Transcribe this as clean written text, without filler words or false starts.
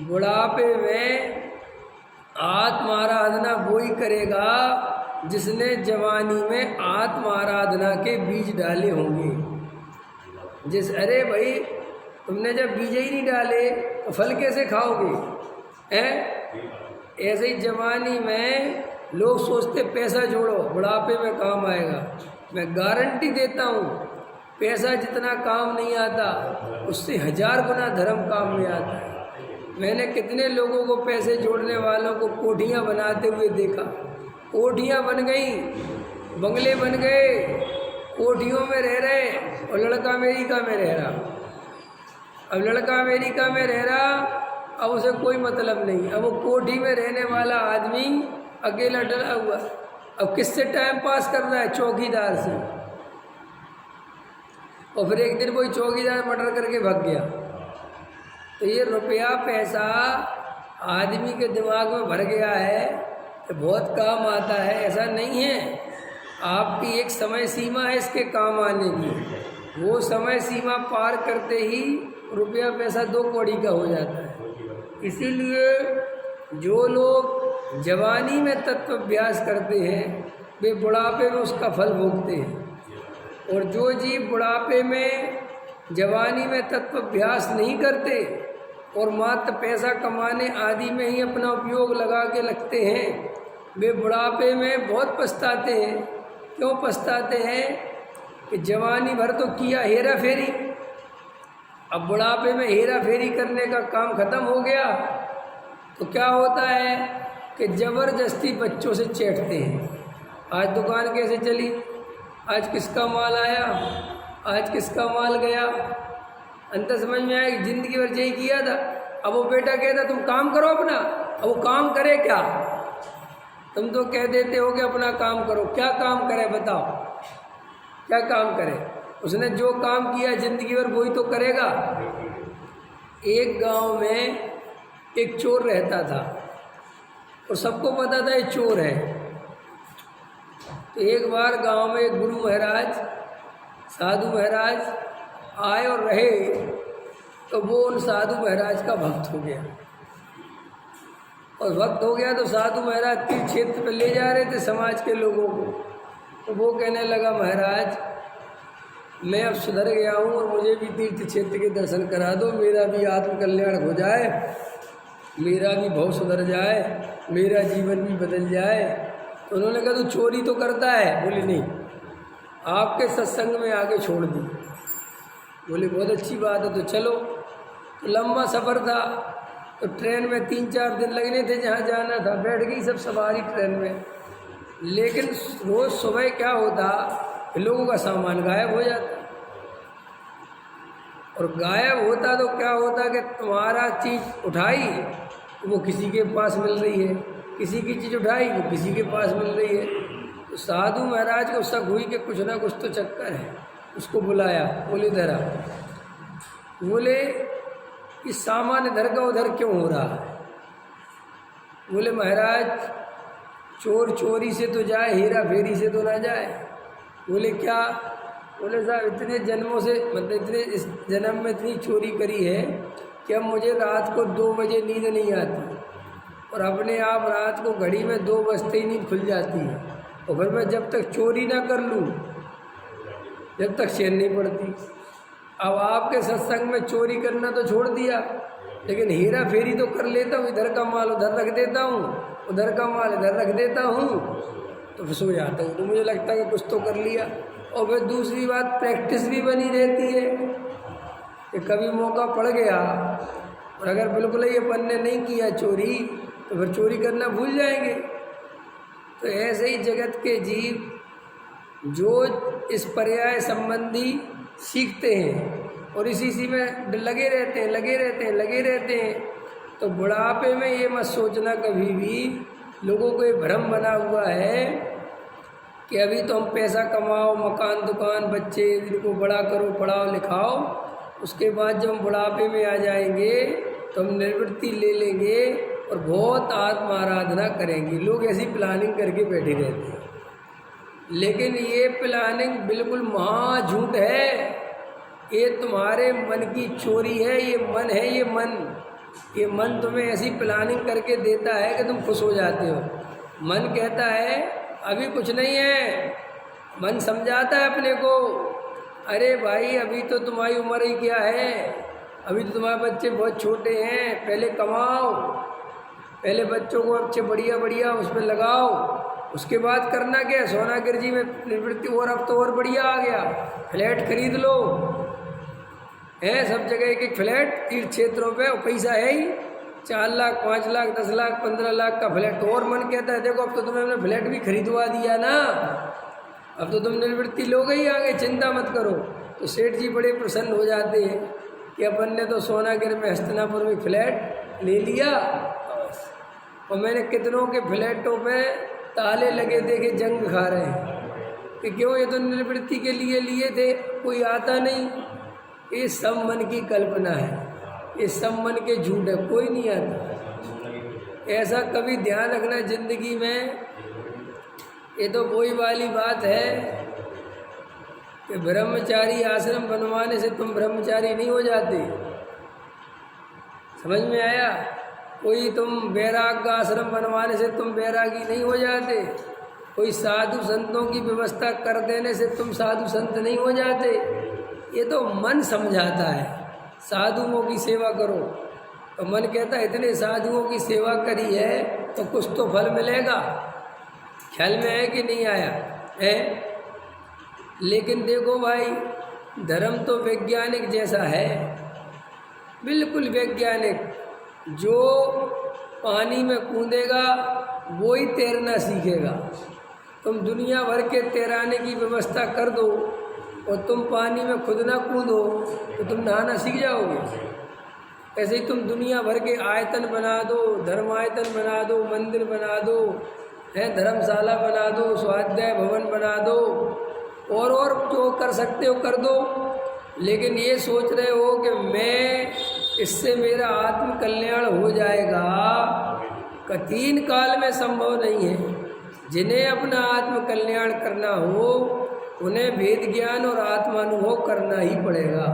बुढ़ापे में आत्म आराधना वही करेगा जिसने जवानी में आत्म आराधना के बीज डाले होंगे। अरे भाई, तुमने जब बीज ही नहीं डाले तो फल कैसे खाओगे? ऐसे ही जवानी में लोग सोचते पैसा जोड़ो बुढ़ापे में काम आएगा। मैं गारंटी देता हूँ, पैसा जितना काम नहीं आता उससे 1000 गुना धर्म काम में आता है। मैंने कितने लोगों को, पैसे जोड़ने वालों को, कोठियाँ बनाते हुए देखा। कोठियाँ बन गई, बंगले बन गए, कोठियों में रह रहे, और लड़का अमेरिका में रह रहा। अब लड़का अमेरिका में रह रहा, अब उसे कोई मतलब नहीं। अब वो कोठी में रहने वाला आदमी अकेला डरा हुआ, अब किससे टाइम पास कर रहा है? चौकीदार से। और फिर एक दिन कोई चौकीदार मर्डर करके भाग गया। तो ये रुपया पैसा आदमी के दिमाग में भर गया है कि बहुत काम आता है। ऐसा नहीं है, आपकी एक समय सीमा है इसके काम आने की। वो समय सीमा पार करते ही रुपया पैसा 2 कौड़ी का हो जाता है। इसीलिए जो लोग जवानी में तत्वाभ्यास करते हैं वे बुढ़ापे में उसका फल भोगते हैं, और जो जीव बुढ़ापे में जवानी में तत्वाभ्यास नहीं करते और मात्र पैसा कमाने आदि में ही अपना उपयोग लगा के लगते हैं, वे बुढ़ापे में बहुत पछताते हैं। क्यों पछताते हैं? कि जवानी भर तो किया हेरा फेरी, अब बुढ़ापे में हेरा फेरी करने का काम खत्म हो गया। तो क्या होता है कि ज़बरदस्ती बच्चों से चैटते हैं। आज दुकान कैसे चली, आज किसका माल आया, आज किसका माल गया। अंत समझ में आया कि जिंदगी भर यही किया था। अब वो बेटा कहता तुम काम करो अपना, अब वो काम करे क्या? तुम तो कह देते हो कि अपना काम करो। क्या काम करे बताओ, क्या काम करे? उसने जो काम किया जिंदगी भर वही तो करेगा। एक गांव में एक चोर रहता था और सबको पता था ये चोर है। तो एक बार गांव में एक गुरु महाराज, साधु महाराज आए और रहे, तो वो उन साधु महाराज का भक्त हो गया। और भक्त हो गया तो साधु महाराज तीर्थ क्षेत्र पर ले जा रहे थे समाज के लोगों को। तो वो कहने लगा महाराज मैं अब सुधर गया हूँ और मुझे भी तीर्थ क्षेत्र के दर्शन करा दो, मेरा भी आत्मकल्याण हो जाए, मेरा भी भाव सुधर जाए, मेरा जीवन भी बदल जाए। तो उन्होंने कहा तू चोरी तो करता है? बोले नहीं। आपके सत्संग में आगे छोड़ दी। बोले बहुत अच्छी बात है, तो चलो। तो लंबा सफ़र था, तो ट्रेन में 3-4 दिन लगने थे जहाँ जाना था। बैठ गई सब सवारी ट्रेन में। लेकिन रोज़ सुबह क्या होता, लोगों का सामान गायब हो जाता, और गायब होता तो क्या होता कि तुम्हारा चीज़ उठाई वो किसी के पास मिल रही है, किसी की चीज़ उठाई वो किसी के पास मिल रही है। तो साधु महाराज को शक हुई कि कुछ ना कुछ तो चक्कर है। उसको बुलाया, बोले धरा, बोले कि सामान इधर का उधर क्यों हो रहा है? बोले महाराज चोर चोरी से तो जाए, हेरा फेरी से तो ना जाए। बोले क्या? बोले साहब इतने जन्मों से, मतलब इतने इस जन्म में इतनी चोरी करी है कि अब मुझे रात को 2 बजे नींद नहीं आती, और अपने आप रात को घड़ी में 2 बजते ही नींद खुल जाती है। और फिर मैं जब तक चोरी ना कर लूँ जब तक चैन नहीं पड़ती। अब आपके सत्संग में चोरी करना तो छोड़ दिया, लेकिन हेरा फेरी तो कर लेता हूँ। इधर का माल उधर रख देता हूँ, उधर का माल इधर रख देता हूँ, तो फिर सो जाता हूँ। तो मुझे लगता है कि कुछ तो कर लिया। और फिर दूसरी बात प्रैक्टिस भी बनी रहती है कि कभी मौका पड़ गया, और अगर बिल्कुल ही अपन ने नहीं किया चोरी तो फिर चोरी करना भूल जाएंगे। तो ऐसे ही जगत के जीव जो इस पर्याय संबंधी सीखते हैं और इसी में लगे रहते हैं, तो बुढ़ापे में ये मत सोचना कभी भी, लोगों को ये भ्रम बना हुआ है कि अभी तो हम पैसा कमाओ, मकान दुकान, बच्चे इनको बड़ा करो, पढ़ाओ लिखाओ, उसके बाद जब हम बुढ़ापे में आ जाएंगे तो हम निवृत्ति ले लेंगे और बहुत आत्म आराधना करेंगे। लोग ऐसी प्लानिंग करके बैठे रहते हैं, लेकिन ये प्लानिंग बिल्कुल महा झूठ है। ये तुम्हारे मन की चोरी है, ये मन है, ये मन ये मन तुम्हें ऐसी प्लानिंग करके देता है कि तुम खुश हो जाते हो। मन कहता है अभी कुछ नहीं है, मन समझाता है अपने को, अरे भाई अभी तो तुम्हारी उम्र ही क्या है, अभी तो तुम्हारे बच्चे बहुत छोटे हैं, पहले कमाओ, पहले बच्चों को अच्छे बढ़िया बढ़िया उस पर लगाओ, उसके बाद करना क्या, सोना गिरजी में निवृत्ति, और अब तो और बढ़िया आ गया, फ्लैट खरीद लो, है सब जगह एक एक फ्लैट तीर्थ क्षेत्रों पे, और पैसा है ही 4 लाख 5 लाख 10 लाख 15 लाख का फ्लैट। और मन कहता है देखो अब तो तुम्हें हमने फ्लैट भी खरीदवा दिया ना, अब तो तुम निवृत्ति लो गई आगे, चिंता मत करो। तो सेठ जी बड़े प्रसन्न हो जाते हैं कि अपन ने तो सोनागिर में हस्तिनापुर में फ्लैट ले लिया, और मैंने कितनों के फ्लैटों पे ताले लगे देखे जंग खा रहे हैं कि क्यों, ये तो निवृत्ति के लिए थे, कोई आता नहीं। ये सब मन की कल्पना है, ये सब मन के झूठ है, कोई नहीं आता। ऐसा कभी ध्यान रखना जिंदगी में। ये तो वही वाली बात है कि ब्रह्मचारी आश्रम बनवाने से तुम ब्रह्मचारी नहीं हो जाते, समझ में आया? कोई तुम बैराग का आश्रम बनवाने से तुम बैरागी नहीं हो जाते, कोई साधु संतों की व्यवस्था कर देने से तुम साधु संत नहीं हो जाते। ये तो मन समझाता है साधुओं की सेवा करो, तो मन कहता है इतने साधुओं की सेवा करी है तो कुछ तो फल मिलेगा। ख्याल में है कि नहीं आया है? लेकिन देखो भाई, धर्म तो वैज्ञानिक जैसा है, बिल्कुल वैज्ञानिक। जो पानी में कूदेगा वो ही तैरना सीखेगा। तुम दुनिया भर के तैराने की व्यवस्था कर दो और तुम पानी में खुद ना कूदो तो तुम नहाना सीख जाओगे। ऐसे ही तुम दुनिया भर के आयतन बना दो, धर्मायतन बना दो, मंदिर बना दो, है धर्मशाला बना दो, स्वाध्याय भवन बना दो, और जो कर सकते हो कर दो, लेकिन ये सोच रहे हो कि मैं इससे मेरा आत्म कल्याण हो जाएगा, कठिन काल में संभव नहीं है। जिन्हें अपना आत्म कल्याण करना हो उन्हें वेद ज्ञान और आत्मानुभव करना ही पड़ेगा।